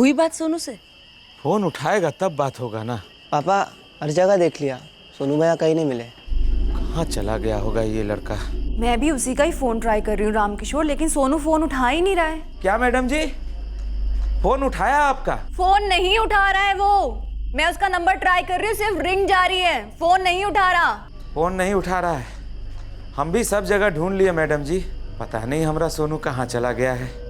हुई बात सोनू से? फोन उठाएगा तब बात होगा ना। पापा हर जगह देख लिया, सोनू भैया कहीं नहीं मिले। कहाँ चला गया होगा ये लड़का? मैं भी उसी का ही फोन ट्राई कर रही हूँ रामकिशोर, लेकिन सोनू फोन उठा ही नहीं रहा है। क्या मैडम जी, फोन उठाया आपका? फोन नहीं उठा रहा है वो। मैं उसका नंबर ट्राई कर रही हूँ, सिर्फ रिंग जा रही है, फोन नहीं उठा रहा। फोन नहीं उठा रहा है? हम भी सब जगह ढूंढ लिए मैडम जी, पता नहीं हमारा सोनू कहाँ चला गया है।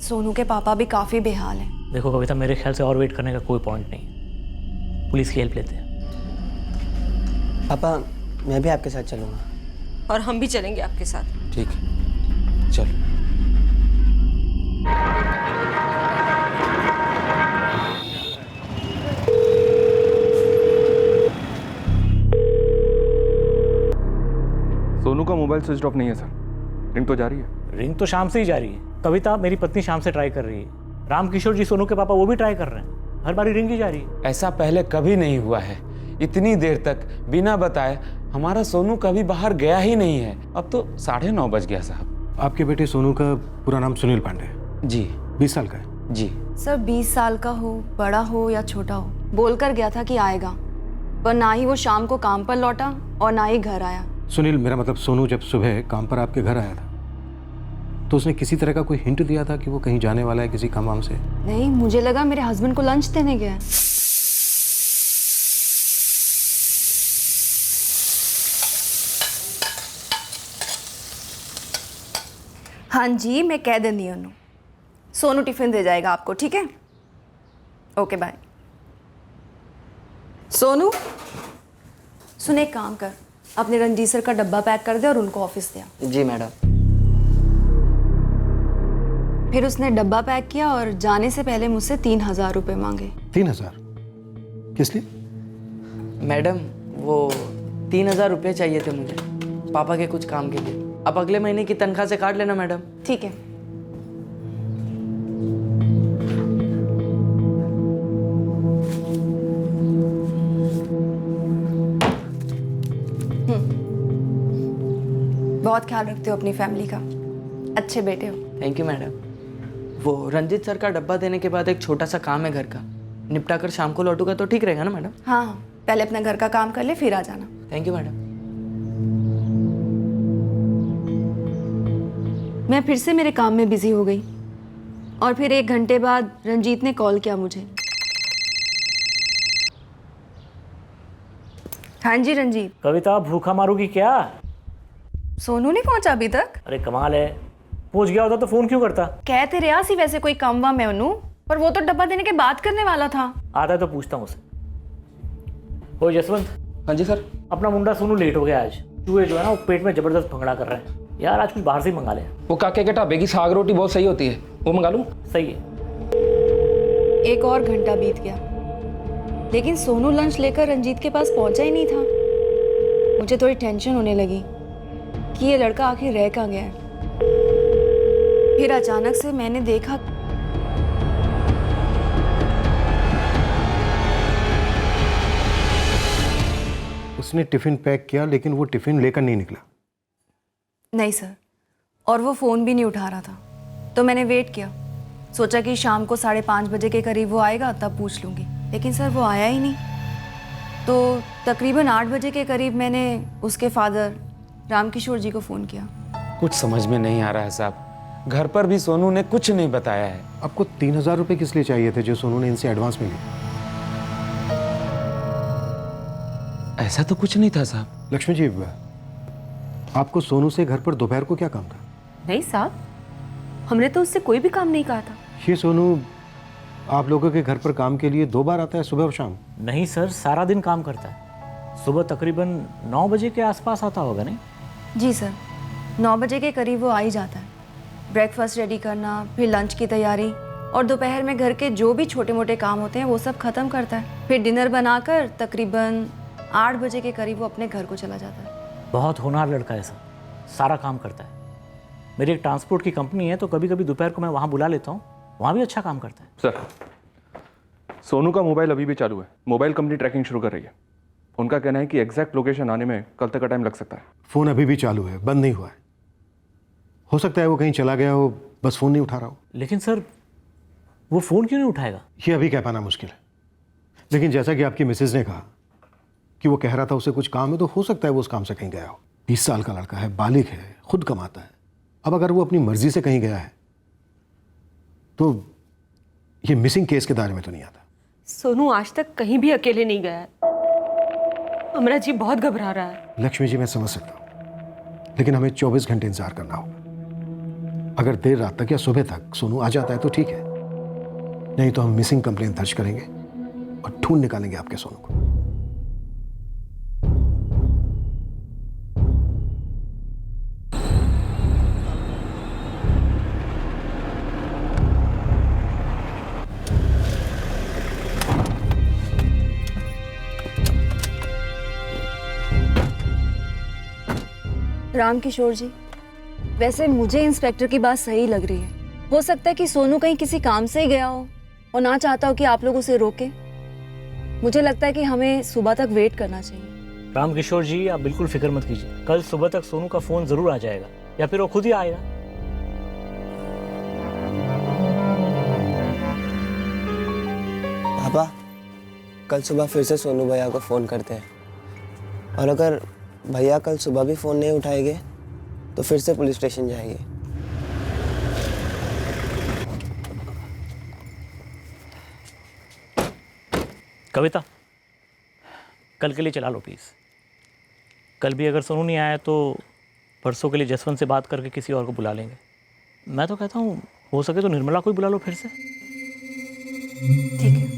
सोनू के पापा भी काफी बेहाल हैं। देखो कविता, मेरे ख्याल से और वेट करने का कोई पॉइंट नहीं, पुलिस की हेल्प लेते हैं। पापा मैं भी आपके साथ चलूँगा। और हम भी चलेंगे आपके साथ। ठीक है, चलो। सोनू का मोबाइल स्विच ऑफ नहीं है सर, रिंग तो जा रही है। रिंग तो शाम से ही जा रही है। कविता, मेरी पत्नी शाम से ट्राई कर रही है। रामकिशोर जी सोनू के पापा वो भी ट्राई कर रहे हैं, हर बारी रिंग ही जा रही है। ऐसा पहले कभी नहीं हुआ है, इतनी देर तक बिना बताए हमारा सोनू कभी बाहर गया ही नहीं है। अब तो 9:30 बज गया साहब। आपके बेटे सोनू का पूरा नाम सुनील पांडे है? जी। 20 साल का है? जी सर 20 साल का हो, बड़ा हो या छोटा हो, बोलकर गया था कि आएगा, पर ना ही वो शाम को काम पर लौटा और ना ही घर आया। सुनील, मेरा मतलब सोनू जब सुबह काम पर आपके घर आया था तो उसने किसी तरह का कोई हिंट दिया था कि वो कहीं जाने वाला है किसी काम वाम से? नहीं, मुझे लगा मेरे हस्बैंड को लंच देने गया है। हाँ जी, मैं कह देनी हूँ, सोनू टिफिन दे जाएगा आपको, ठीक है? Okay bye. सोनू सुन, एक काम कर, अपने रंजीत सर का डब्बा पैक कर दे और उनको ऑफिस दे। जी मैडम। फिर उसने डब्बा पैक किया और जाने से पहले मुझसे 3000 रुपये मांगे। 3000? किस लिए? मैडम वो 3000 रुपये चाहिए थे मुझे, पापा के कुछ काम के लिए। अब अगले महीने की तनख्वाह से काट लेना मैडम। ठीक है। बहुत ख्याल रखते हो अपनी फैमिली का, अच्छे बेटे हो। Thank you madam. वो रंजीत सर का डब्बा देने के बाद एक छोटा सा काम है घर का, निपटा कर शाम को लौटूंगा तो ठीक रहेगा ना मैडम? हाँ हाँ, पहले अपने घर का काम कर ले, फिर आ जाना। Thank you madam. मैं फिर से मेरे काम में बिजी हो गई और फिर 1 घंटे बाद रंजीत ने कॉल किया मुझे। हाँ जी रंजीत। कविता, भूखा मारूगी क्या? सोनू नहीं पहुंचा अभी तक? अरे कमाल है, पहुंच गया होता तो फोन क्यों करता? कहते रहा सी वैसे कोई काम वाम है उन्नू, पर वो तो डब्बा देने के बात करने वाला था। आता है तो पूछता हूँ उसे। ओ जसवंत। हाँ जी सर। अपना मुंडा सोनू लेट हो गया आज। चूहे जो है ना वो पेट में जबरदस्त भंगड़ा कर रहे हैं यार, आज कुछ बाहर से ही मंगा ले। वो काके के ढाबे की साग रोटी बहुत सही होती है, वो मंगा लूँ? सही है। 1 और घंटा बीत गया, लेकिन सोनू लंच लेकर रंजीत के पास पहुंचा ही नहीं था। मुझे थोड़ी टेंशन होने लगी कि ये लड़का आखिर रह कहाँ गया है। फिर अचानक से मैंने देखा उसने टिफिन पैक किया लेकिन वो टिफिन लेकर नहीं निकला। नहीं सर, और वो फ़ोन भी नहीं उठा रहा था, तो मैंने वेट किया, सोचा कि शाम को 5:30 बजे के करीब वो आएगा तब पूछ लूँगी, लेकिन सर वो आया ही नहीं। तो तकरीबन 8 बजे के करीब मैंने उसके फादर रामकिशोर जी को फ़ोन किया। कुछ समझ में नहीं आ रहा है साहब, घर पर भी सोनू ने कुछ नहीं बताया है। आपको 3000 रुपये किस लिए चाहिए थे जो सोनू ने इनसे एडवांस में लिए? ऐसा तो कुछ नहीं था साहब। लक्ष्मी जी, आपको सोनू से घर पर दोपहर को क्या काम था? नहीं साहब, हमने तो उससे कोई भी काम नहीं कहा था। ये सोनू आप लोगों के घर पर काम के लिए 2 बार आता है, सुबह और शाम? नहीं सर, सारा दिन काम करता है। सुबह तकरीबन 9 बजे के आसपास आता होगा। नहीं जी सर, 9 बजे के करीब वो आ ही जाता है। ब्रेकफास्ट रेडी करना, फिर लंच की तैयारी, और दोपहर में घर के जो भी छोटे मोटे काम होते हैं वो सब ख़त्म करता है। फिर डिनर बनाकर तकरीबन 8 बजे के करीब वो अपने घर को चला जाता है। बहुत होनहार लड़का है सर, सारा काम करता है। मेरी एक ट्रांसपोर्ट की कंपनी है तो कभी कभी दोपहर को मैं वहाँ बुला लेता हूँ, वहाँ भी अच्छा काम करता है। सर, सोनू का मोबाइल अभी भी चालू है, मोबाइल कंपनी ट्रैकिंग शुरू कर रही है। उनका कहना है कि एग्जैक्ट लोकेशन आने में कल तक का टाइम लग सकता है। फ़ोन अभी भी चालू है, बंद नहीं हुआ है। हो सकता है वो कहीं चला गया हो, बस फ़ोन नहीं उठा रहा हो। लेकिन सर वो फ़ोन क्यों नहीं उठाएगा? ये अभी कह पाना मुश्किल है, लेकिन जैसा कि आपकी मिसेज ने कहा कि वो कह रहा था उसे कुछ काम है, तो हो सकता है वो उस काम से कहीं गया हो। 20 साल का लड़का है, बालिग है, खुद कमाता है। अब अगर वो अपनी मर्जी से कहीं गया है तो ये मिसिंग केस के दायरे में तो नहीं आता। सोनू आज तक कहीं भी अकेले नहीं गया है। अमरा जी बहुत घबरा रहा है। लक्ष्मी जी, मैं समझ सकता हूँ, लेकिन हमें 24 घंटे इंतजार करना होगा। अगर देर रात तक या सुबह तक सोनू आ जाता है तो ठीक है, नहीं तो हम मिसिंग कंप्लेंट दर्ज करेंगे और ढूंढ निकालेंगे आपके सोनू को। राम किशोर जी, वैसे मुझे इंस्पेक्टर की बात सही लग रही है। हो सकता है कि सोनू कहीं किसी काम से ही गया हो और ना चाहता हो कि आप लोग उसे रोकें। मुझे लगता है कि हमें सुबह तक वेट करना चाहिए। राम किशोर जी, आप बिल्कुल फिक्र मत कीजिए, कल सुबह तक सोनू का फ़ोन ज़रूर आ जाएगा, या फिर वो खुद ही आएगा। पापा, कल सुबह फिर से सोनू भैया को फ़ोन करते हैं, और अगर भैया कल सुबह भी फ़ोन नहीं उठाएंगे तो फिर से पुलिस स्टेशन जाएंगे। कविता, कल के लिए चला लो प्लीज़। कल भी अगर सोनू नहीं आया तो परसों के लिए जसवंत से बात करके किसी और को बुला लेंगे। मैं तो कहता हूँ हो सके तो निर्मला को ही बुला लो फिर से। ठीक है।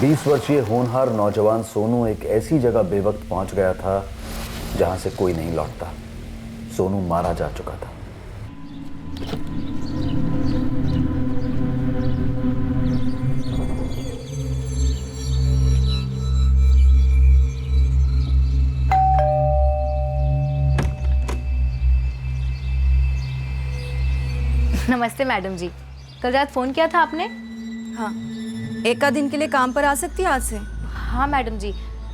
बीस वर्षीय होनहार नौजवान सोनू एक ऐसी जगह बेवक्त पहुंच गया था जहां से कोई नहीं लौटता। सोनू मारा जा चुका था। नमस्ते मैडम जी, कल रात फ़ोन किया था आपने? हाँ, एक दिन के लिए काम पर आ सकती है आज से? हाँ मैडम जी,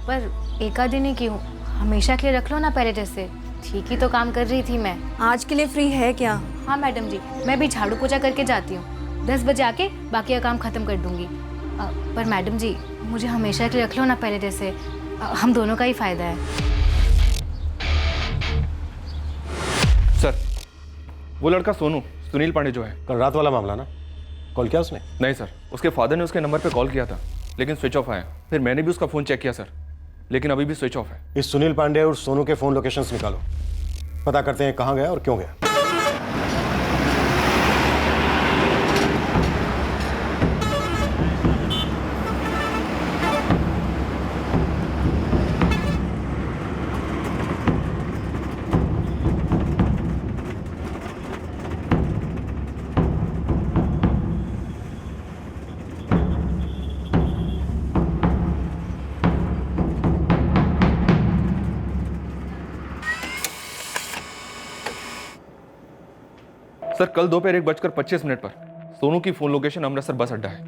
पर एक दिन ही क्यों, हमेशा के लिए रख लो ना पहले जैसे। ठीक ही तो काम कर रही थी मैं। आज के लिए फ्री है क्या? हाँ मैडम जी, मैं भी झाड़ू पोछा करके जाती हूँ, 10 बजे आके बाकी का काम ख़त्म कर दूँगी। पर मैडम जी, मुझे हमेशा के लिए रख लो ना पहले जैसे, हम दोनों का ही फ़ायदा है। सर, वो लड़का सोनू, सुनील पांडे जो है, कल रात वाला मामला ना? कॉल किया उसने? नहीं सर, उसके फादर ने उसके नंबर पे कॉल किया था, लेकिन स्विच ऑफ आया। फिर मैंने भी उसका फ़ोन चेक किया सर, लेकिन अभी भी स्विच ऑफ है। इस सुनील पांडे और सोनू के फ़ोन लोकेशंस निकालो, पता करते हैं कहाँ गया और क्यों गया। सर, कल दोपहर 1:25 पर सोनू की फोन लोकेशन अमृतसर बस अड्डा है।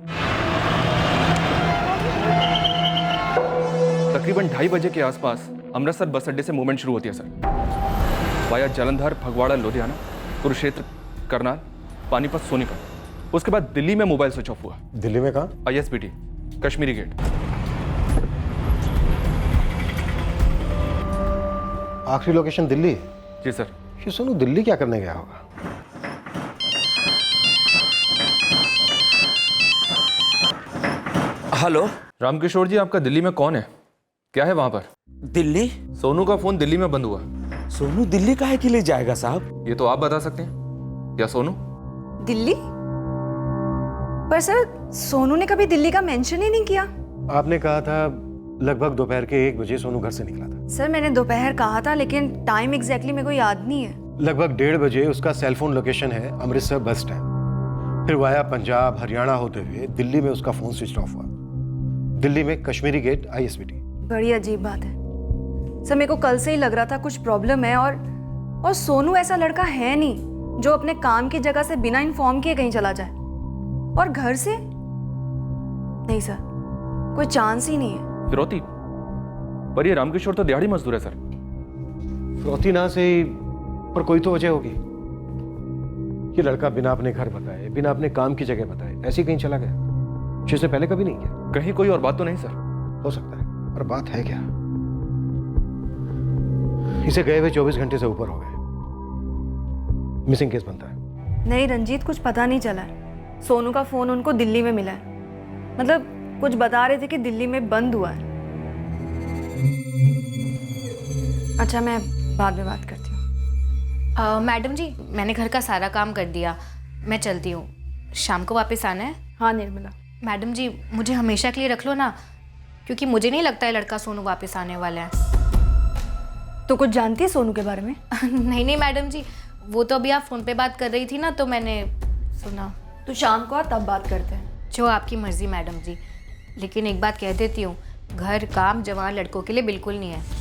तकरीबन 2:30 बजे के आसपास अमृतसर बस अड्डे से मूवमेंट शुरू होती है सर, वाया जालंधर, फगवाड़ा, लुधियाना, कुरुक्षेत्र, करनाल, पानीपत, सोनीपत। उसके बाद दिल्ली में मोबाइल स्विच ऑफ हुआ। दिल्ली में कहाँ? ISBT, Kashmiri gate. आखिरी लोकेशन दिल्ली? जी सर। ये सोनू दिल्ली क्या करने गया होगा? हेलो रामकिशोर जी, आपका दिल्ली में कौन है? क्या है वहां पर? दिल्ली? सोनू का फोन दिल्ली में बंद हुआ। सोनू दिल्ली काहे के लिए जाएगा साहब? ये तो आप बता सकते हैं। या सोनू दिल्ली? पर सर, सोनू ने कभी दिल्ली का मेंशन ही नहीं किया। आपने कहा था लगभग दोपहर के 1 बजे सोनू घर से निकला था। सर, मैंने दोपहर कहा था, लेकिन टाइम एग्जैक्टली मेरे को याद नहीं है। लगभग 1:30 बजे उसका सेलफोन लोकेशन है अमृतसर बस स्टैंड। फिर वाया पंजाब, हरियाणा होते हुए दिल्ली में उसका फोन स्विच ऑफ हुआ। दिल्ली में कश्मीरी गेट ISBT। बड़ी अजीब बात है सर, मेरे को कल से ही लग रहा था कुछ प्रॉब्लम है। और सोनू ऐसा लड़का है नहीं जो अपने काम की जगह से बिना इन्फॉर्म किए कहीं चला जाए। और घर से नहीं सर, कोई चांस ही नहीं है। फिरौती? पर ये रामकिशोर तो दिहाड़ी मजदूर है सर। फिरौती ना से ही, पर कोई तो वजह होगी। ये लड़का बिना अपने घर बताए, बिना अपने काम की जगह बताए ऐसे ही कहीं चला गया, जिसने पहले कभी नहीं किया। कहीं कोई और बात तो नहीं सर? हो सकता है, पर बात है क्या? इसे गए हुए 24 घंटे से ऊपर हो गए। मिसिंग केस बनता है। नहीं रंजीत, कुछ पता नहीं चला है। सोनू का फोन उनको दिल्ली में मिला है। मतलब कुछ बता रहे थे कि दिल्ली में बंद हुआ है। अच्छा, मैं बाद में बात करती हूँ। मैडम जी, मैंने घर का सारा काम कर दिया, मैं चलती हूँ। शाम को वापस आना है? हाँ निर्मला। मैडम जी, मुझे हमेशा के लिए रख लो ना, क्योंकि मुझे नहीं लगता है लड़का सोनू वापस आने वाला है। तो कुछ जानती है सोनू के बारे में? नहीं नहीं मैडम जी, वो तो अभी आप फ़ोन पे बात कर रही थी ना, तो मैंने सुना। तो शाम को आ, तब बात करते हैं। जो आपकी मर्जी मैडम जी, लेकिन एक बात कह देती हूँ, घर काम जवान लड़कों के लिए बिल्कुल नहीं है।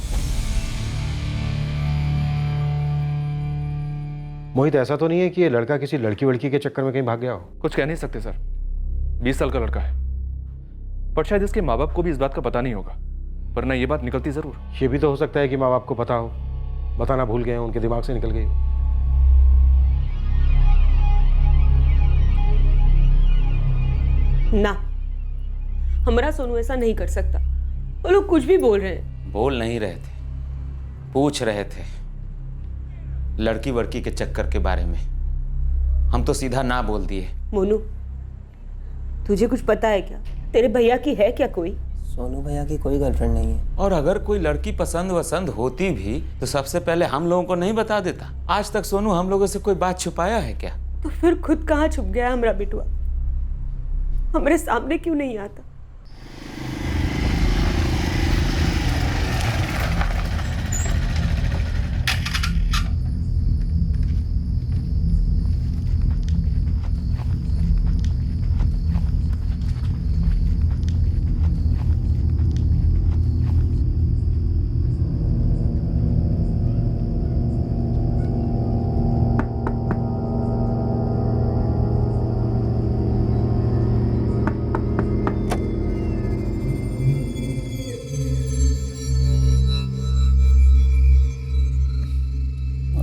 मोहित, ऐसा तो नहीं है कि ये लड़का किसी लड़की वड़की के चक्कर में कहीं भाग गया हो? कुछ कह नहीं सकते सर, 20 साल का लड़का है, पर शायद इसके माँ बाप को भी इस बात का पता नहीं होगा, वरना ये बात निकलती जरूर। ये भी तो हो सकता है कि माँ बाप को पता हो, बताना भूल गए हो, उनके दिमाग से निकल गई हो। ना, हमारा सोनू ऐसा नहीं कर सकता। वो लोग कुछ भी बोल रहे हैं। बोल नहीं रहे थे, पूछ रहे थे लड़की वड़की के चक्कर के बारे में। हम तो सीधा ना बोल दिए। मोनू, तुझे कुछ पता है क्या? तेरे भैया की है क्या कोई? सोनू भैया की कोई गर्लफ्रेंड नहीं है। और अगर कोई लड़की पसंद वसंद होती भी तो सबसे पहले हम लोगों को नहीं बता देता। आज तक सोनू हम लोगों से कोई बात छुपाया है क्या? तो फिर खुद कहाँ छुप गया हमारा बिटुआ? हमारे सामने क्यों नहीं आता?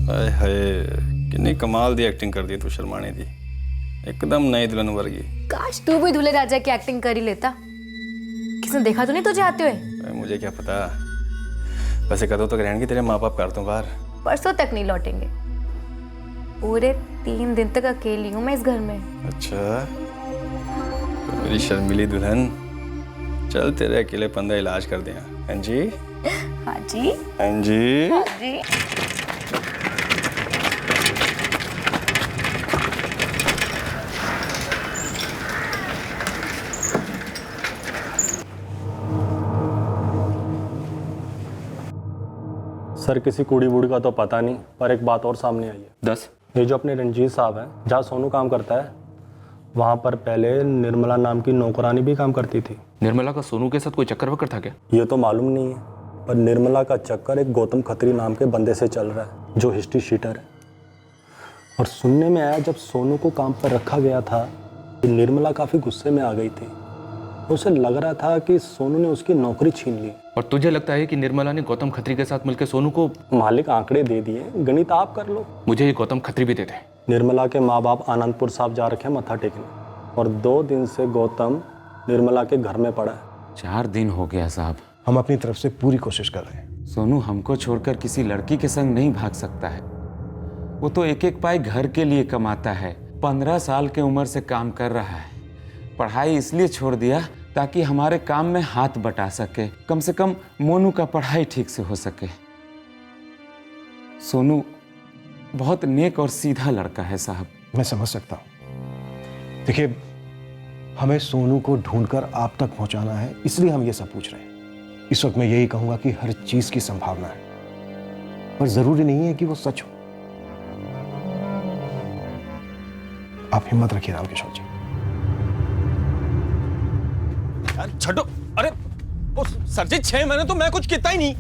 हाय हाय, कितनी कमाल दी एक्टिंग कर दी तू शर्माने दी, एकदम नई दुल्हन वर्गी। काश तू भी दूल्हे राजा की एक्टिंग कर ही लेता। किसने देखा तो नहीं तुझे आते हुए? मुझे क्या पता, वैसे कदों तक रहने की तेरे माँ बाप कर दूं बाहर। परसों तक नहीं लौटेंगे। पूरे 3 दिन तक अकेली हूँ मैं इस घर में। अच्छा, तो मेरी शर्मीली दुल्हन, चल तेरे अकेलेपन का इलाज कर दिया। हाँ जी, हाँ जी, हाँ जी, हाँ जी। सर, किसी कुड़ी बूढ़ी का तो पता नहीं, पर एक बात और सामने आई है। 10? ये जो अपने रंजीत साहब हैं, जहाँ सोनू काम करता है, वहाँ पर पहले निर्मला नाम की नौकरानी भी काम करती थी। निर्मला का सोनू के साथ कोई चक्कर वक्कर था क्या? ये तो मालूम नहीं है, पर निर्मला का चक्कर एक गौतम खत्री नाम के बंदे से चल रहा है, जो हिस्ट्री शीटर है। और सुनने में आया, जब सोनू को काम पर रखा गया था, कि निर्मला काफ़ी गुस्से में आ गई थी। उसे लग रहा था कि सोनू ने उसकी नौकरी छीन ली। और तुझे लगता है कि निर्मला ने गौतम खत्री के साथ मिलकर सोनू को? मालिक आंकड़े दे दिए, गणित आप कर लो। मुझे ये गौतम खत्री भी देते। निर्मला के माँ बाप आनंदपुर साहब जा रखे हैं मत्था टेकने, और 2 दिन से गौतम निर्मला के घर में पड़ा है। 4 दिन हो गया साहब। हम अपनी तरफ से पूरी कोशिश कर रहे हैं। सोनू हमको छोड़कर किसी लड़की के संग नहीं भाग सकता है। वो तो एक एक पाई घर के लिए कमाता है। 15 साल की उम्र से काम कर रहा है। पढ़ाई इसलिए छोड़ दिया ताकि हमारे काम में हाथ बटा सके, कम से कम मोनू का पढ़ाई ठीक से हो सके। सोनू बहुत नेक और सीधा लड़का है साहब। मैं समझ सकता हूँ। देखिए, हमें सोनू को ढूंढकर आप तक पहुंचाना है, इसलिए हम ये सब पूछ रहे हैं। इस वक्त मैं यही कहूंगा कि हर चीज की संभावना है, पर जरूरी नहीं है कि वो सच हो। आप हिम्मत रखिए रामकिशोर जी। छठो, अरे सर जी 6 महीने तो मैं कुछ किया ही नहीं।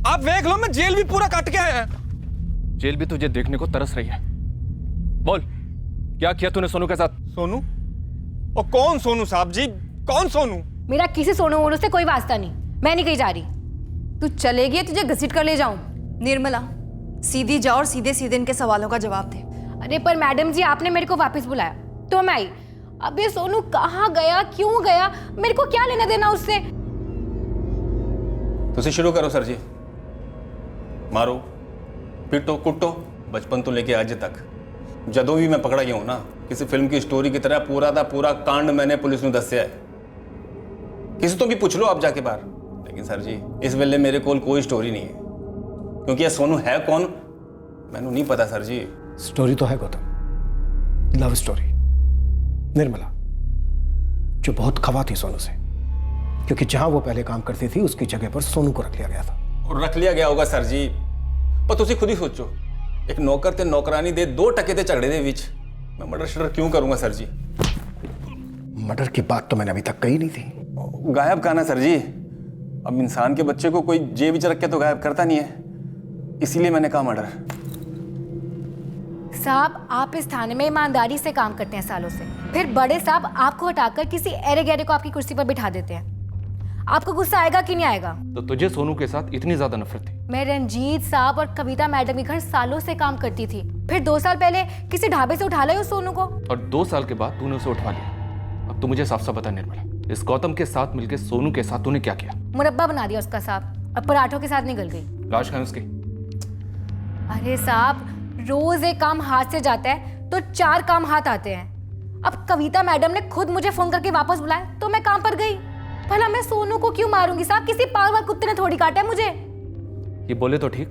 आप देख लो, मैं जेल भी पूरा काट के आया। जेल भी तुझे देखने को तरस रही है। बोल, क्या किया तूने सोनू के साथ? सोनू? और कौन सोनू साहब जी, कौन सोनू? मेरा किसी सोनू वोनू से कोई वास्ता नहीं, मैं नहीं कहीं जा रही। तू चलेगी, तुझे घसीट कर ले जाऊं? निर्मला, सीधी जाओ और सीधे सीधे इनके सवालों का जवाब दे। अरे पर मैडम जी, आपने मेरे को वापस बुलाया तो मैं आई। अब ये सोनू कहाँ गया, क्यों गया, मेरे को क्या लेना देना उससे? तुसी शुरू करो सर जी। मारो, पीटो, कुटो, बचपन तो लेके आज तक जदों भी मैं पकड़ा गया हूं ना, किसी फिल्म की स्टोरी की तरह पूरा दा पूरा कांड मैंने पुलिस ਨੂੰ ਦੱਸਿਆ है। किसी तो भी पूछ लो आप जाके बाहर। लेकिन सर जी, इस वेले मेरे कोल कोई स्टोरी नहीं है, क्योंकि ये सोनू है कौन मैनू नहीं पता सर जी। स्टोरी तो है गौतम, लव स्टोरी। निर्मला जो बहुत खफा थी सोनू से, क्योंकि जहां वो पहले काम करती थी उसकी जगह पर सोनू को रख लिया गया था। और रख लिया गया होगा सर जी, पर तुसी खुद ही सोचो, एक नौकर ते नौकरानी दे 2 टके ते झगड़े दे विच मैं मर्डर शर्डर क्यों करूंगा सर जी? मर्डर की बात तो मैंने अभी तक कही नहीं थी। गायब कहा ना सर जी, अब इंसान के बच्चे को कोई जेब विच रख के तो गायब करता नहीं है, इसीलिए मैंने कहा मर्डर। साहब, आप इस थाने में ईमानदारी से काम करते हैं सालों से, फिर बड़े साहब आपको हटाकर किसी एरे गहरे को आपकी कुर्सी पर बिठा देते हैं। आपको गुस्सा आएगा कि नहीं आएगा? तो तुझे सोनू के साथ इतनी ज्यादा नफरत थी? मैं रंजीत साहब और कविता मैडम के घर सालों से काम करती थी, फिर 2 साल पहले किसी ढाबे से उठा लाए उस सोनू को, और 2 साल के बाद तूने उसे उठा लिया। अब तू मुझे साफ साफ बता निर्मला, इस गौतम के साथ मिलकर सोनू के साथ तूने क्या किया? मुरब्बा बना दिया उसका साहब, और पराठों के साथ निकल गई। लाश कहाँ है उसकी? अरे साहब, रोज एक काम हाथ से जाता है तो 4 काम हाथ आते हैं। अब कविता मैडम ने खुद मुझे फोन करके वापस बुलाया तो मैं काम पर गई। भला मैं सोनू को क्यों मारूंगी साहब? किसी पागल कुत्ते ने थोड़ी काटा है मुझे। ये बोले तो ठीक,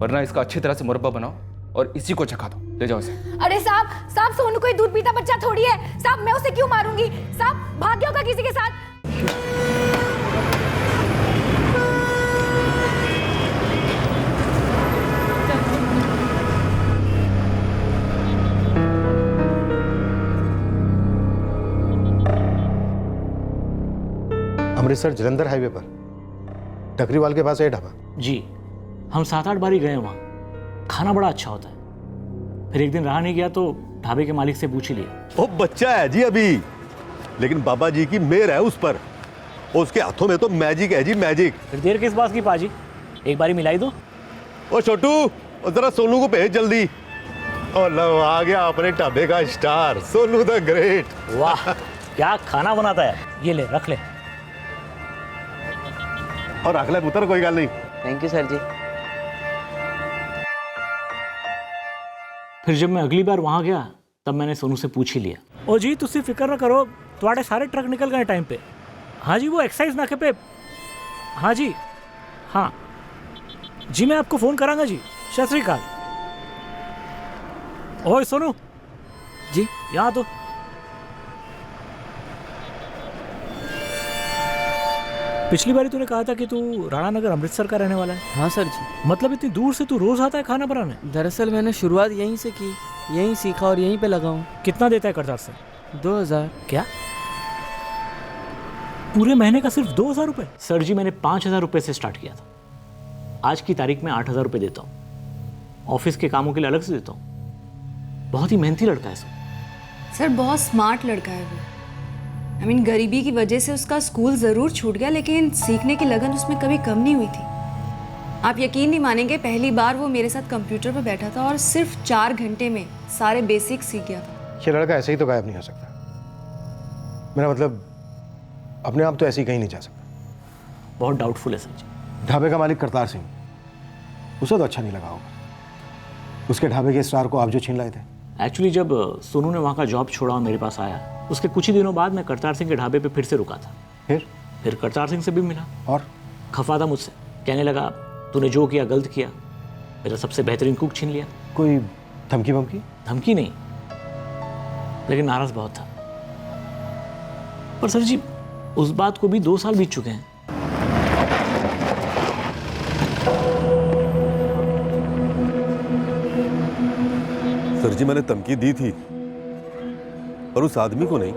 वरना इसका अच्छी तरह से मुरब्बा बनाओ और इसी को चखा दो। ले जाओ इसे। अरे साहब सोनू कोई दूध पीता बच्चा थोड़ी है साहब, मैं उसे क्यों मारूंगी? साहब भाग गया होगा किसी के साथ। अमृतसर जलंधर हाईवे पर टकरीवाल के पास है ढाबा। जी, हम 7-8 बार ही गए वहाँ। खाना बड़ा अच्छा होता है। फिर एक दिन रहा नहीं गया तो ढाबे के मालिक से पूछ ही लिया। वो बच्चा है जी अभी, लेकिन बाबा जी की मेहर है उस पर। उसके हाथों में तो मैजिक है जी, मैजिक। फिर देर किस बात की पाजी, एक बारी मिलाई दो। ओ छोटू, जरा सोनू को भेज जल्दी। और लो आ गया अपने ढाबे का स्टार, सोनू द ग्रेट। वाह, क्या खाना बनाता है। ये ले, रख ले। और रख ले पुत्र, कोई गल नहीं। थैंक यू सर जी। फिर जब मैं अगली बार वहाँ गया तब मैंने सोनू से पूछ ही लिया। ओ जी, तुसी फिक्र ना करो, तुम्हारे सारे ट्रक निकल गए टाइम पे। हाँ जी, वो एक्साइज नाके पे। हाँ जी, हाँ जी, मैं आपको फ़ोन करांगा जी। सत श्री अकाल। ओए सोनू जी, यहाँ तो। पिछली बारी तूने कहा था कि तू राणा नगर अमृतसर का रहने वाला है। हाँ सर जी। मतलब इतनी दूर से तू रोज आता है खाना बनाने? दरअसल मैंने शुरुआत यहीं से की, यहीं सीखा और यहीं पे लगा हूँ। कितना देता है करतार से? 2000। क्या पूरे महीने का सिर्फ 2000 रुपये? सर जी, मैंने 5000 रुपये से स्टार्ट किया था। आज की तारीख में 8000 रुपये देता हूँ। ऑफिस के कामों के लिए अलग से देता हूँ। बहुत ही मेहनती लड़का है सर, बहुत स्मार्ट लड़का है वो। I mean, गरीबी की वजह से उसका स्कूल ज़रूर छूट गया, लेकिन सीखने की लगन उसमें कभी कम नहीं हुई थी। आप यकीन नहीं मानेंगे, पहली बार वो मेरे साथ कंप्यूटर पर बैठा था और सिर्फ 4 घंटे में सारे बेसिक्स सीख गया था। ये लड़का ऐसे ही तो गायब नहीं हो सकता। मेरा मतलब अपने आप तो ऐसे ही कहीं नहीं जा सकता। बहुत डाउटफुल है सर जी। ढाबे का मालिक करतार सिंह, उसे तो अच्छा नहीं लगा होगा। उसके ढाबे के स्टार को आप जो छीन लाए थे। एक्चुअली जब सोनू ने वहाँ का जॉब छोड़ा और मेरे पास आया, उसके कुछ ही दिनों बाद मैं करतार सिंह के ढाबे पे फिर से रुका था। फिर करतार सिंह से भी मिला और खफा था मुझसे। कहने लगा, तूने जो किया गलत किया, मेरा सबसे बेहतरीन कुक छीन लिया। कोई धमकी वमकी? धमकी नहीं, लेकिन नाराज बहुत था। पर सर जी, उस बात को भी 2 साल बीत चुके हैं। सर जी, मैंने धमकी दी थी, पर उस आदमी को नहीं,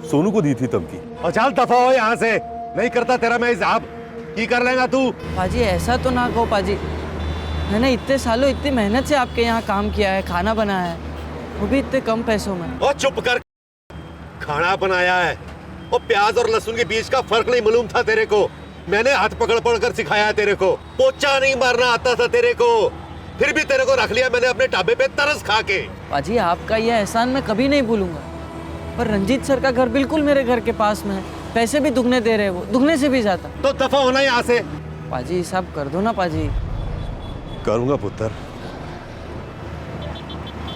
सोनू को दी थी धमकी। और चल दफा हो यहाँ से, नहीं करता तेरा मैं हिसाब की कर लेगा तू। पाजी ऐसा तो ना कहो पाजी, मैंने इतने सालों इतनी मेहनत से आपके यहाँ काम किया है, खाना बनाया है, वो भी इतने कम पैसों में। ओ चुप कर, खाना बनाया है। वो प्याज और लहसुन के बीच का फर्क नहीं मालूम था तेरे को। मैंने हाथ पकड़ पकड़ कर सिखाया है तेरे को। पोछा नहीं मारना आता था तेरे को, फिर भी तेरे को रख लिया मैंने अपने ढाबे पे तरस खा के। पाजी आपका यह एहसान मैं कभी नहीं भूलूंगा, पर रंजीत सर का घर बिल्कुल मेरे घर के पास में है, पैसे भी दुगने दे रहे, वो दुगने से भी ज्यादा। तो दफा होना यहाँ से। पाजी हिसाब कर दो ना पाजी। करूंगा पुत्र,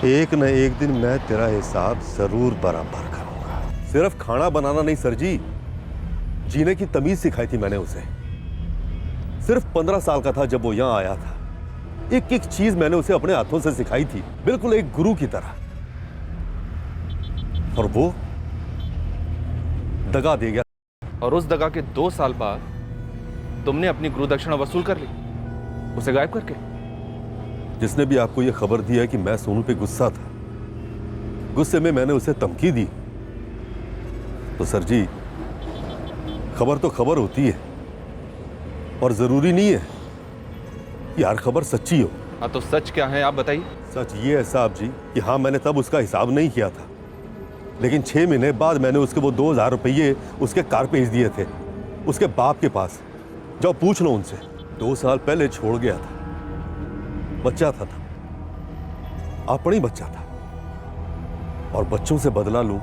एक न एक दिन मैं तेरा हिसाब जरूर बराबर करूंगा। सिर्फ खाना बनाना नहीं सर जी, जीने की तमीज सिखाई थी मैंने उसे। सिर्फ 15 साल का था जब वो यहां आया था। एक एक चीज मैंने उसे अपने हाथों से सिखाई थी, बिल्कुल एक गुरु की तरह। और वो दगा दे गया। और उस दगा के 2 साल बाद तुमने अपनी गुरु दक्षिणा वसूल कर ली, उसे गायब करके। जिसने भी आपको यह खबर दी है कि मैं सोनू पे गुस्सा था, गुस्से में मैंने उसे धमकी दी, तो सर जी खबर तो खबर होती है, और जरूरी नहीं है कि हर खबर सच्ची हो। हाँ तो सच क्या है आप बताइए। सच ये है साहब जी कि हाँ, मैंने तब उसका हिसाब नहीं किया था, लेकिन 6 महीने बाद मैंने उसके वो 2000 रुपये उसके कार भेज दिए थे उसके बाप के पास। जाओ पूछ लो उनसे। 2 साल पहले छोड़ गया था, बच्चा था, अपना ही बच्चा था, और बच्चों से बदला लूं,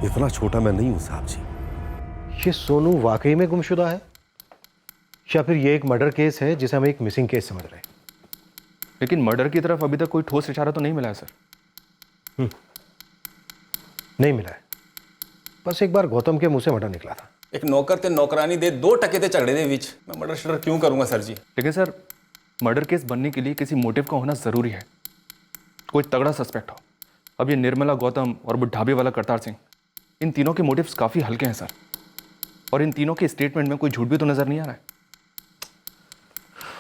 इतना छोटा मैं नहीं हूं साहब जी। ये सोनू वाकई में गुमशुदा है, या फिर ये एक मर्डर केस है जिसे हम एक मिसिंग केस समझ रहे हैं? लेकिन मर्डर की तरफ अभी तक कोई ठोस इशारा तो नहीं मिला है सर। नहीं मिला है, बस एक बार गौतम के मुंह से मर्डर निकला था। एक नौकर ते नौकरानी दे 2 टके ते झगड़े दे बीच मैं मर्डर शर्डर क्यों करूंगा सर जी। लेकिन सर मर्डर केस बनने के लिए किसी मोटिव का होना जरूरी है, कोई तगड़ा सस्पेक्ट हो। अब ये निर्मला, गौतम और वो ढाबे वाला करतार सिंह, इन तीनों के मोटिव्स काफी हल्के हैं सर, और इन तीनों के स्टेटमेंट में कोई झूठ भी तो नजर नहीं आ रहा है।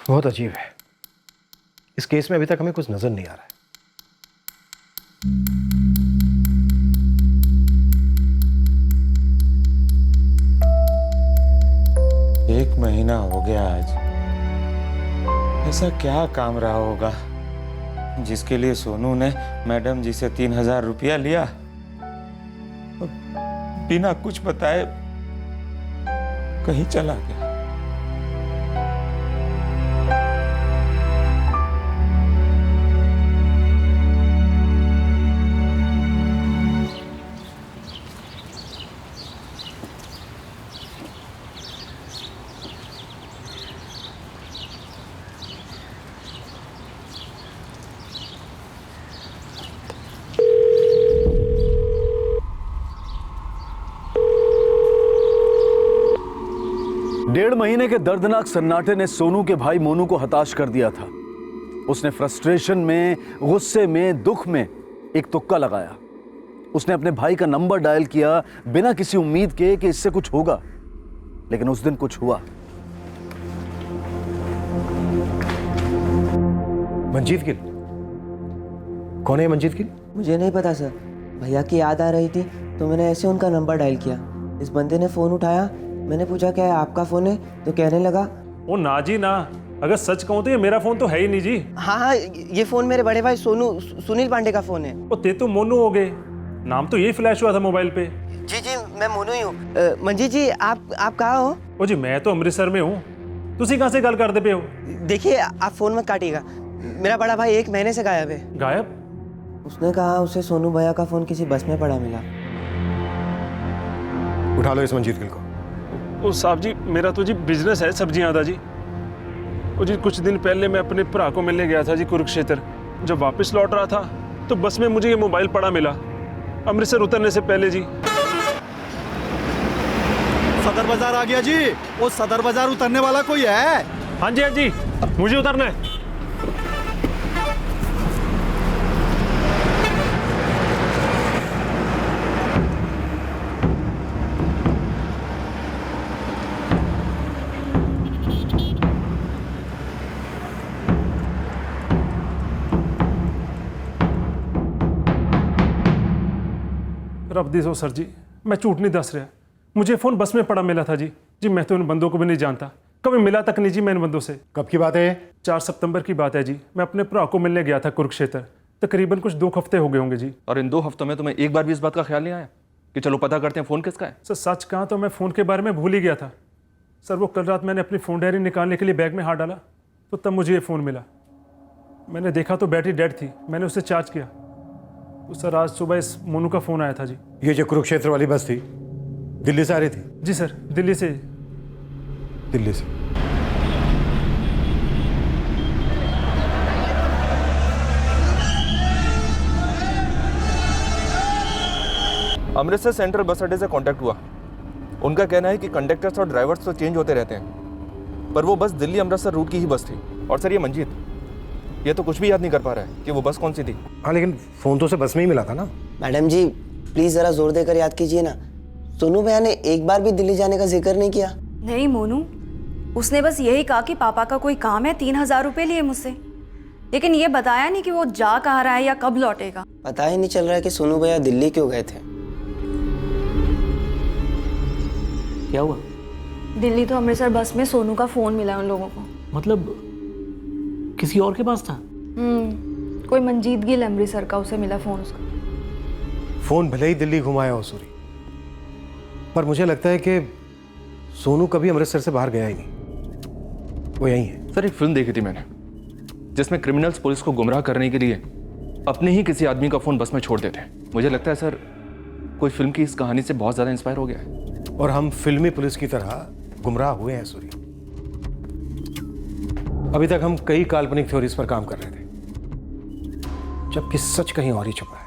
बहुत अजीब है, इस केस में अभी तक हमें कुछ नजर नहीं आ रहा है। 1 महीना हो गया आज। ऐसा क्या काम रहा होगा जिसके लिए सोनू ने मैडम जी से 3000 रुपया लिया, बिना कुछ बताए कहीं चला गया। डेढ़ महीने के दर्दनाक सन्नाटे ने सोनू के भाई मोनू को हताश कर दिया था। उसने फ्रस्ट्रेशन में, गुस्से में, दुख में एक तुक्का लगाया। उसने अपने भाई का नंबर डायल किया बिना किसी उम्मीद के कि इससे कुछ होगा, लेकिन उस दिन कुछ हुआ। मंजीत गिल? कौन है मंजीत गिल? मुझे नहीं पता सर, भैया की याद आ रही थी तो मैंने ऐसे उनका नंबर डायल किया। इस बंदे ने फ़ोन उठाया, मैंने पूछा क्या है आपका फ़ोन है, तो कहने लगा ओ ना जी ना, अगर सच कहूँ तो ये मेरा फ़ोन तो है ही नहीं जी। हाँ, ये फ़ोन मेरे बड़े भाई सुनील पांडे का फ़ोन है। ओ ते तो मोनू हो गए, नाम तो यही फ्लैश हुआ था मोबाइल पे। जी मैं मोनू ही हूँ। मंजीत जी आप कहाँ हो? ओ जी मैं तो अमृतसर में हूँ, तुसी कहाँ से गल करते पे हो? देखिए आप फ़ोन मत काटिएगा, मेरा बड़ा भाई 1 महीने से गायब है। गायब? उसने कहा उसे सोनू भैया का फ़ोन किसी बस में पड़ा मिला। उठा लो इस मंजीत गिल को। ओ साहब जी मेरा तो जी बिजनेस है सब्जियां का जी। ओ जी कुछ दिन पहले मैं अपने भरा को मिलने गया था जी कुरुक्षेत्र। जब वापस लौट रहा था तो बस में मुझे ये मोबाइल पड़ा मिला, अमृतसर उतरने से पहले जी। सदर बाजार आ गया जी। वो सदर बाजार उतरने वाला कोई है? हाँ जी मुझे उतरना है। रब दी सो सर जी, मैं झूठ नहीं दस रहा, मुझे फ़ोन बस में पड़ा मिला था जी। जी मैं तो उन बंदों को भी नहीं जानता, कभी मिला तक नहीं जी मैं इन बंदों से। कब की बात है? 4 सितंबर की बात है जी। मैं अपने भरा को मिलने गया था कुरुक्षेत्र, तकरीबन कुछ 2 हफ्ते हो गए होंगे जी। और इन 2 हफ्तों में तुम्हें एक बार भी इस बात का ख्याल नहीं आया कि चलो पता करते हैं फ़ोन किसका है? सर सच कहा तो मैं फ़ोन के बारे में भूल ही गया था सर। वो कल रात मैंने अपनी फ़ोन डायरी निकालने के लिए बैग में हाथ डाला तो तब मुझे ये फ़ोन मिला। मैंने देखा तो बैटरी डेड थी, मैंने उसे चार्ज किया तो सर आज सुबह इस मोनू का फ़ोन आया था जी। ये जो कुरुक्षेत्र वाली बस थी दिल्ली से आ रही थी? जी सर, दिल्ली से। दिल्ली से। अमृतसर सेंट्रल बस अड्डे से कांटेक्ट हुआ। उनका कहना है कि कंडक्टर्स और ड्राइवर्स तो चेंज होते रहते हैं, पर वो बस दिल्ली अमृतसर रूट की ही बस थी। और सर ये मंजीत, ये तो कुछ भी याद नहीं कर पा रहा है कि वो बस कौन सी थी। हाँ लेकिन फ़ोन तो उसे बस में ही मिला था ना। मैडम जी प्लीज़ ज़रा जोर देकर याद कीजिए ना, सोनू भैया ने एक बार भी दिल्ली जाने का जिक्र नहीं किया। नहीं मोनू, उसने बस यही कहा कि पापा का कोई काम है, 3000 रुपये लिए मुझसे, लेकिन ये बताया नहीं कि वो जा कहाँ रहा है या कब लौटेगा। पता ही नहीं चल रहा है कि सोनू भैया दिल्ली क्यों गए थे। क्या हुआ? दिल्ली तो अमृतसर बस में सोनू का फ़ोन मिला उन लोगों को। मतलब किसी और के पास था? कोई मंजीत गिल अमृतसर का, उसे मिला फ़ोन उसका। फ़ोन भले ही दिल्ली घुमाया हो सूरी, पर मुझे लगता है कि सोनू कभी अमृतसर से बाहर गया ही नहीं, वो यहीं है। सर एक फिल्म देखी थी मैंने जिसमें क्रिमिनल्स पुलिस को गुमराह करने के लिए अपने ही किसी आदमी का फ़ोन बस में छोड़ देते हैं। मुझे लगता है सर कोई फिल्म की इस कहानी से बहुत ज़्यादा इंस्पायर हो गया है। और हम फिल्मी पुलिस की तरह गुमराह हुए हैं सूरी। अभी तक हम कई काल्पनिक थ्योरीज पर काम कर रहे थे, जबकि सच कहीं और ही छुपा है।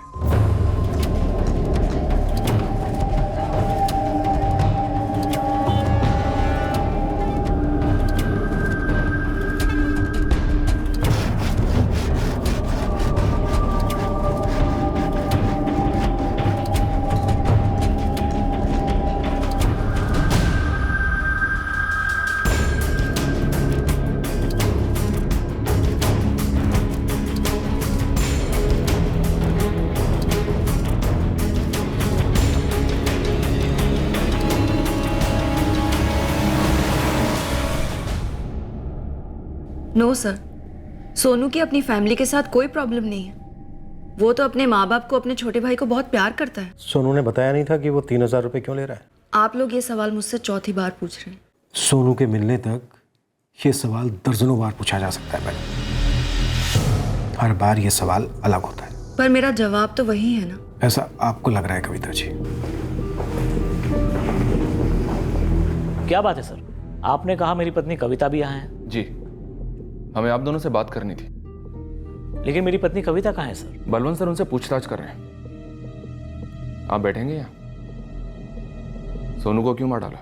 नो सर, सोनू की अपनी फैमिली के साथ कोई प्रॉब्लम नहीं है। वो तो अपने माँ बाप को, अपने छोटे भाई को बहुत प्यार करता है। सोनू ने बताया नहीं था कि वो 3000 रुपये क्यों ले रहा है? आप लोग ये सवाल मुझसे चौथी बार पूछ रहे हैं। सोनू के मिलने तक ये सवाल दर्जनों बार पूछा जा सकता है मैडम। हर बार ये सवाल अलग होता है, पर मेरा जवाब तो वही है ना। ऐसा आपको लग रहा है कविता जी। क्या बात है सर, आपने कहा मेरी पत्नी कविता भी यहाँ है। जी, हमें आप दोनों से बात करनी थी। लेकिन मेरी पत्नी कविता कहाँ है सर? बलवंत सर उनसे पूछताछ कर रहे हैं। आप बैठेंगे यहाँ? सोनू को क्यों मार डाला?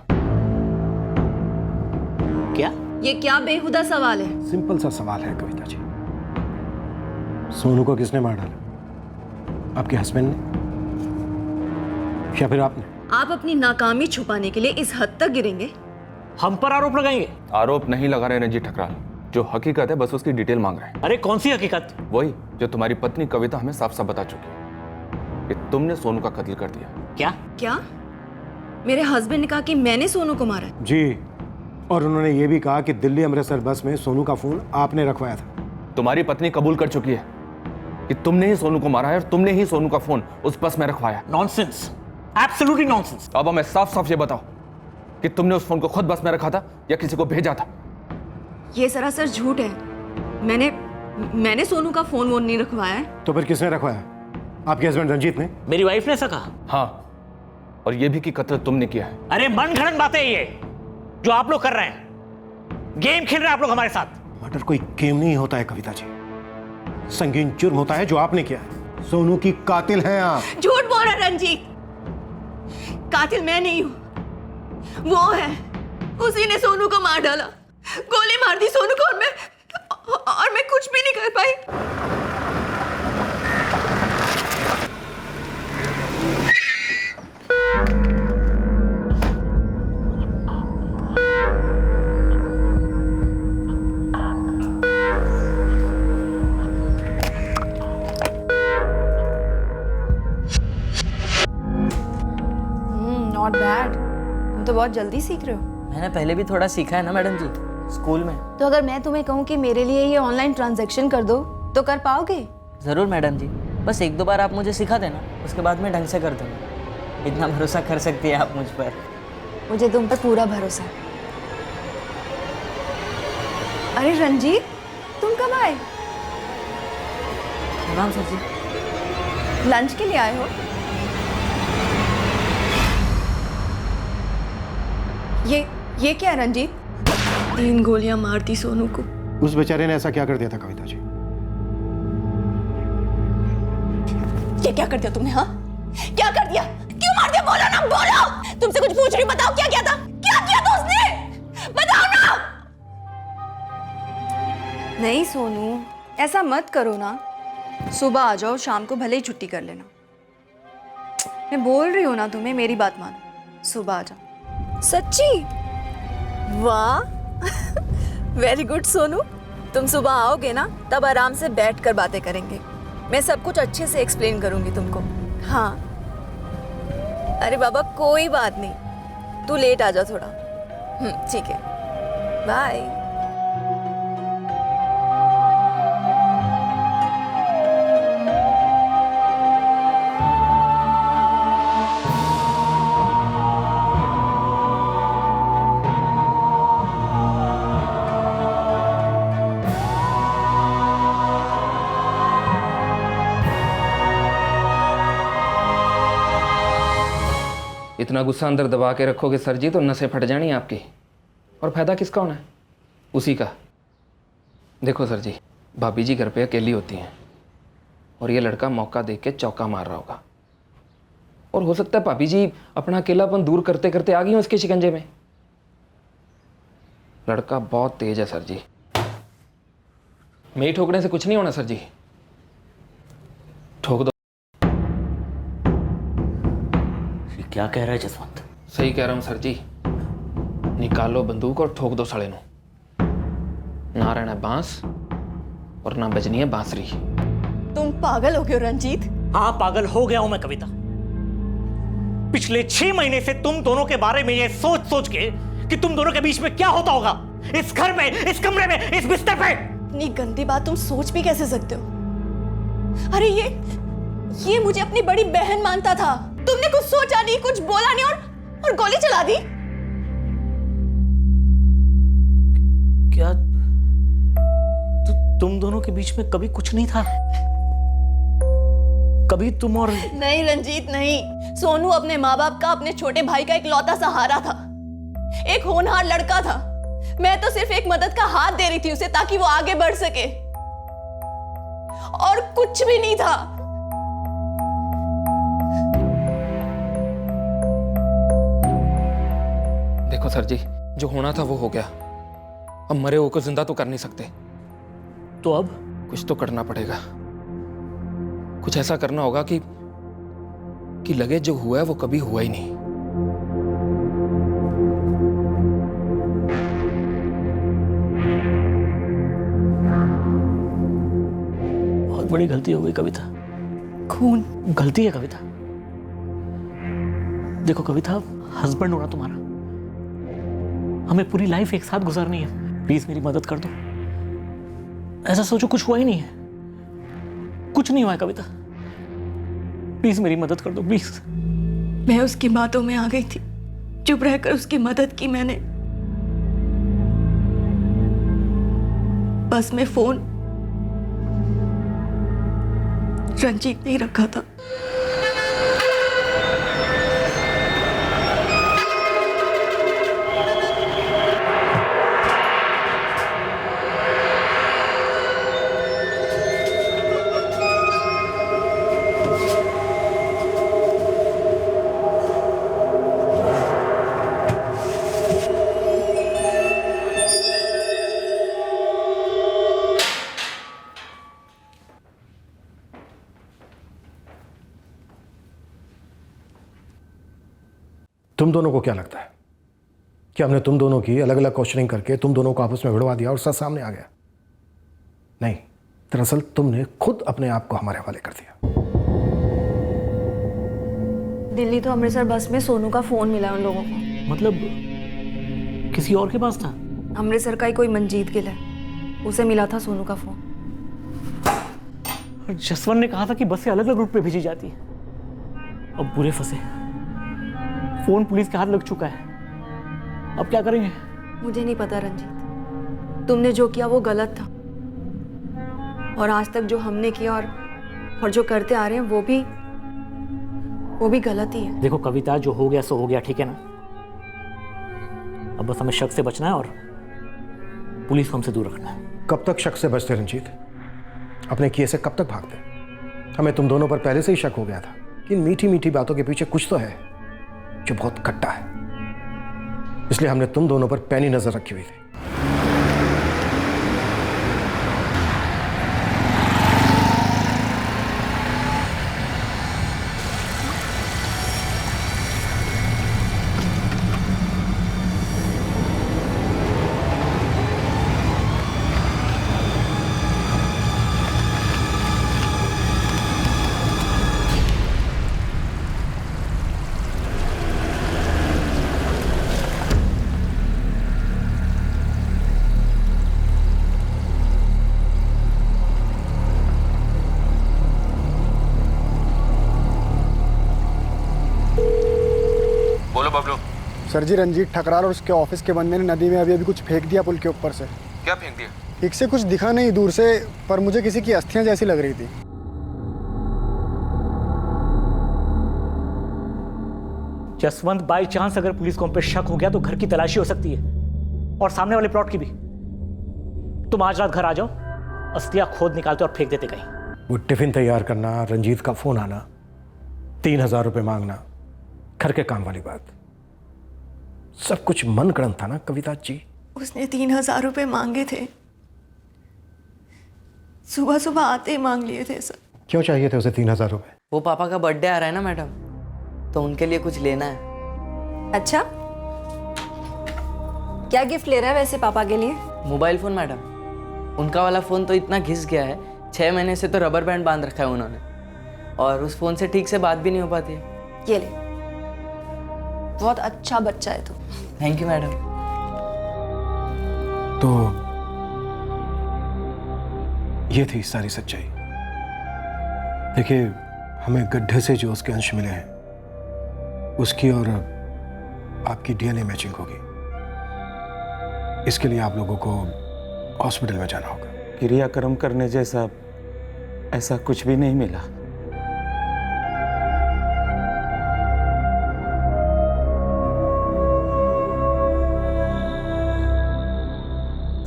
क्या? ये क्या बेहुदा सवाल है? सिंपल सा सवाल है कविता जी। सोनू को किसने मार डाला? आपके हस्बैंड ने या फिर आपने? आप अपनी नाकामी छुपाने के लिए इस हद तक गिरेंगे? हम पर आरोप लगाएंगे? आरोप नहीं लगा रहे रंजीत ठकराल, जो हकीकत है बस उसकी डिटेल मांग रहे हैं। अरे कौन सी हकीकत? वही जो तुम्हारी पत्नी कविता हमें साफ साफ बता चुकी है कि तुमने सोनू का कत्ल कर दिया। क्या? क्या? मेरे हस्बैंड ने कहा कि मैंने सोनू को मारा? जी, और उन्होंने ये भी कहा कि दिल्ली अमृतसर बस में सोनू का फोन आपने रखवाया था। तुम्हारी पत्नी कबूल कर चुकी है कि तुमने ही सोनू को मारा है और तुमने ही सोनू का फोन उस बस में रखवाया। Nonsense, absolutely nonsense. अब हमें साफ साफ ये बताओ कि तुमने उस फोन को खुद बस में रखा था या किसी को भेजा था? ये सरासर झूठ है। मैंने सोनू का फोन वोन नहीं रखवाया है। तो फिर किसने रखवाया? आपके हस्बैंड रंजीत ने? मेरी वाइफ ने ऐसा कहा। हाँ, और ये भी कि कत्ल तुमने किया है। अरे मनगढ़ंत बातें ये जो आप लोग कर रहे हैं। गेम खेल रहे हैं आप लोग हमारे साथ। मर्डर कोई गेम नहीं होता है कविता जी, संगीन जुर्म होता है जो आपने किया है। सोनू की कातिल हैं आप। झूठ बोल रहा रंजीत, कातिल मैं नहीं हूं, वो है। उसी ने सोनू को मार डाला, गोली मार दी सोनू को, और मैं कुछ भी नहीं कर पाई। Not bad. बहुत जल्दी सीख रहे हो। मैंने पहले भी थोड़ा सीखा है ना मैडम जी, स्कूल में। तो अगर मैं तुम्हें कहूँ कि मेरे लिए ये ऑनलाइन ट्रांजैक्शन कर दो तो कर पाओगे? ज़रूर मैडम जी, बस 1-2 बार आप मुझे सिखा देना, उसके बाद मैं ढंग से कर दूँगा। इतना भरोसा कर सकती है आप मुझ पर? मुझे तुम पर पूरा भरोसा है। अरे रंजीत, तुम कब आए? प्रणाम सर जी। लंच के लिए आए हो? ये क्या है रंजीत? 3 गोलियां मारती सोनू को। उस बेचारे ने ऐसा क्या कर दिया था कविता जी? ये क्या कर दिया तुमने? हाँ, क्या कर दिया? क्यों मार दिया? बोलो ना, बोलो। तुमसे कुछ पूछ रही हूं, बताओ क्या किया था? क्या किया था उसने? बताओ ना। नहीं सोनू, ऐसा मत करो ना। सुबह आ जाओ, शाम को भले ही छुट्टी कर लेना। मैं बोल रही हूँ ना तुम्हें, मेरी बात मानो। सुबह आ जाओ। सच्ची? वाह, वेरी गुड सोनू। तुम सुबह आओगे ना, तब आराम से बैठ कर बातें करेंगे। मैं सब कुछ अच्छे से एक्सप्लेन करूंगी तुमको। हाँ। अरे बाबा कोई बात नहीं, तू लेट आ जा थोड़ा। ठीक है, बाय। इतना गुस्सा अंदर दबा के रखोगे सर जी तो नसें फट जानी आपकी, और फायदा किसका होना है? उसी का। देखो सर जी, भाभी जी घर पे अकेली होती हैं और ये लड़का मौका देख के चौका मार रहा होगा, और हो सकता है भाभी जी अपना अकेलापन दूर करते करते आ गई हो इसके शिकंजे में। लड़का बहुत तेज है सर जी, मेरी ठोकने से कुछ नहीं होना सर जी, ठोक दो। क्या कह रहा है जसवंत? सही कह रहा हूं सर जी, निकालो बंदूक और ठोक दो साले नु। ना रहना बांस और ना बजनी है बांसुरी। तुम पागल हो गए हो रंजीत? हाँ, पागल हो गया हूं मैं कविता। पिछले 6 महीने से तुम दोनों के बारे में ये सोच सोच के कि तुम दोनों के बीच में क्या होता होगा, इस घर में, इस कमरे में, इस बिस्तर पे। इतनी गंदी बात तुम सोच भी कैसे सकते हो? अरे ये मुझे अपनी बड़ी बहन मानता था। तुमने कुछ सोचा नहीं, कुछ बोला नहीं और गोली चला दी। क्या तुम दोनों के बीच में कभी कुछ नहीं था? कभी तुम और... नहीं रंजीत नहीं, सोनू अपने माँ बाप का, अपने छोटे भाई का इकलौता सहारा था, एक होनहार लड़का था। मैं तो सिर्फ एक मदद का हाथ दे रही थी उसे ताकि वो आगे बढ़ सके, और कुछ भी नहीं था। देखो सर जी, जो होना था वो हो गया, अब मरे हुए को जिंदा तो कर नहीं सकते, तो अब कुछ तो करना पड़ेगा। कुछ ऐसा करना होगा कि लगे जो हुआ है वो कभी हुआ ही नहीं। बहुत बड़ी गलती हो गई कविता। खून गलती है कविता। देखो कविता, हस्बैंड होना तुम्हारा, हमें पूरी लाइफ एक साथ गुजारनी है। प्लीज मेरी मदद कर दो। ऐसा सोचो कुछ हुआ ही नहीं है, कुछ नहीं हुआ है कविता। प्लीज मेरी मदद कर दो, प्लीज। मैं उसकी बातों में आ गई थी, चुप रहकर उसकी मदद की मैंने। बस में फोन रंजीत ने रखा था। तुम दोनों को क्या लगता है कि हमने तुम दोनों की अलग अलग क्वेश्चनिंग करके तुम दोनों को आपस में भिड़वा दिया और सच सामने आ गया? नहीं, दरअसल तुमने खुद अपने आप को हमारे हवाले कर दिया। दिल्ली तो अमृतसर बस में सोनू का फोन मिला उन लोगों को। मतलब किसी और के पास था? अमृतसर का ही कोई मंजीत गिल है, उसे मिला था सोनू का फोन। जसवंत ने कहा था कि बसें अलग अलग रूट पे भेजी जाती है। अब पूरे फंसे, फोन पुलिस के हाथ लग चुका है, अब क्या करेंगे? मुझे नहीं पता रंजीत, तुमने जो किया वो गलत था, और आज तक जो हमने किया और जो करते आ रहे हैं वो भी गलत ही है। देखो कविता, जो हो गया सो हो गया, ठीक है ना? अब बस हमें शक से बचना है और पुलिस को हमसे दूर रखना है। कब तक शक से बचते रंजीत? अपने किए से कब तक भागते? हमें तुम दोनों पर पहले से ही शक हो गया था कि इन मीठी मीठी बातों के पीछे कुछ तो है जो बहुत खट्टा है, इसलिए हमने तुम दोनों पर पैनी नजर रखी हुई थी। सर जी, रंजीत ठकराल और उसके ऑफिस के बंदे ने नदी में अभी कुछ फेंक दिया पुल के ऊपर से। क्या फेंक दिया? ठीक से कुछ दिखा नहीं दूर से, पर मुझे किसी की अस्थियां जैसी लग रही थी। जसवंत, बाई चांस अगर पुलिस को हम पे शक हो गया तो घर की तलाशी हो सकती है, और सामने वाले प्लॉट की भी। तुम आज रात घर आ जाओ, अस्थियां खोद निकालते और फेंक देते कहीं। वो टिफिन तैयार करना, रंजीत का फोन आना, 3000 रुपये मांगना, घर के काम वाली बात, सब कुछ मन गढ़ंत था ना कविता जी? उसने 3000 रुपये मांगे थे, सुबह सुबह आते ही मांग लिए थे सर। क्यों चाहिए थे उसे 3000 रुपये? वो पापा का बर्थडे आ रहा है ना मैडम, तो उनके लिए कुछ लेना है। अच्छा, क्या गिफ्ट ले रहा है वैसे पापा के लिए? मोबाइल फ़ोन मैडम, उनका वाला फ़ोन तो इतना घिस गया है, 6 महीने से तो रबर बैंड बांध रखा है उन्होंने, और उस फ़ोन से ठीक से बात भी नहीं हो पाती है। ये ले, बहुत अच्छा बच्चा है तू। Thank you madam. तो ये थी सारी सच्चाई। देखिए, हमें गड्ढे से जो उसके अंश मिले हैं, उसकी और आपकी डीएनए मैचिंग होगी। इसके लिए आप लोगों को हॉस्पिटल में जाना होगा। क्रियाक्रम करने जैसा ऐसा कुछ भी नहीं मिला।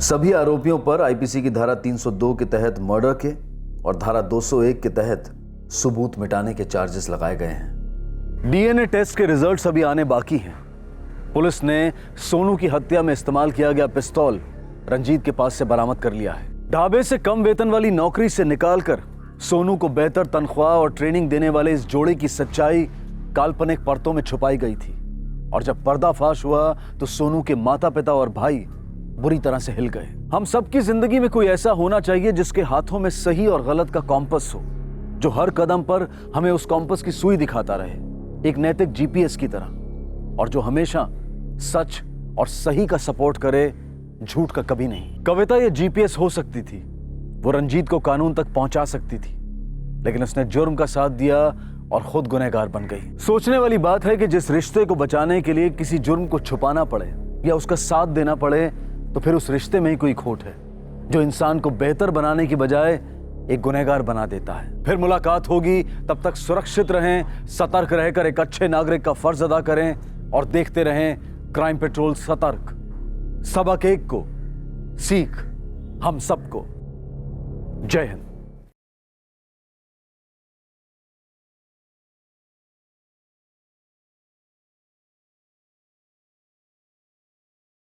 सभी आरोपियों पर आईपीसी की धारा 302 के तहत मर्डर के और धारा 201 के तहत सबूत मिटाने के चार्जेस लगाए गए हैं। डीएनए टेस्ट के रिजल्ट्स अभी आने बाकी हैं। पुलिस ने सोनू की हत्या में इस्तेमाल किया गया पिस्तौल रंजीत के पास से बरामद कर लिया है। ढाबे से कम वेतन वाली नौकरी से निकालकर सोनू को बेहतर तनख्वाह और ट्रेनिंग देने वाले इस जोड़े की सच्चाई काल्पनिक परतों में छुपाई गई थी, और जब पर्दाफाश हुआ तो सोनू के माता पिता और भाई बुरी तरह से हिल गए। हम सबकी जिंदगी में कोई ऐसा होना चाहिए जिसके हाथों में सही और गलत का कॉम्पस हो, जो हर कदम पर हमें उस कॉम्पस की सुई दिखाता रहे, एक नैतिक जीपीएस की तरह, और जो हमेशा सच और सही का सपोर्ट करे, झूठ का कभी नहीं। कविता ये जीपीएस हो सकती थी, वो रंजीत को कानून तक पहुंचा सकती थी, लेकिन उसने जुर्म का साथ दिया और खुद गुनहगार बन गई। सोचने वाली बात है कि जिस रिश्ते को बचाने के लिए किसी जुर्म को छुपाना पड़े या उसका साथ देना पड़े, तो फिर उस रिश्ते में ही कोई खोट है जो इंसान को बेहतर बनाने की बजाय एक गुनहगार बना देता है। फिर मुलाकात होगी, तब तक सुरक्षित रहें, सतर्क रहकर एक अच्छे नागरिक का फर्ज अदा करें और देखते रहें क्राइम पेट्रोल सतर्क। सबक एक को, सीख हम सबको। जय हिंद।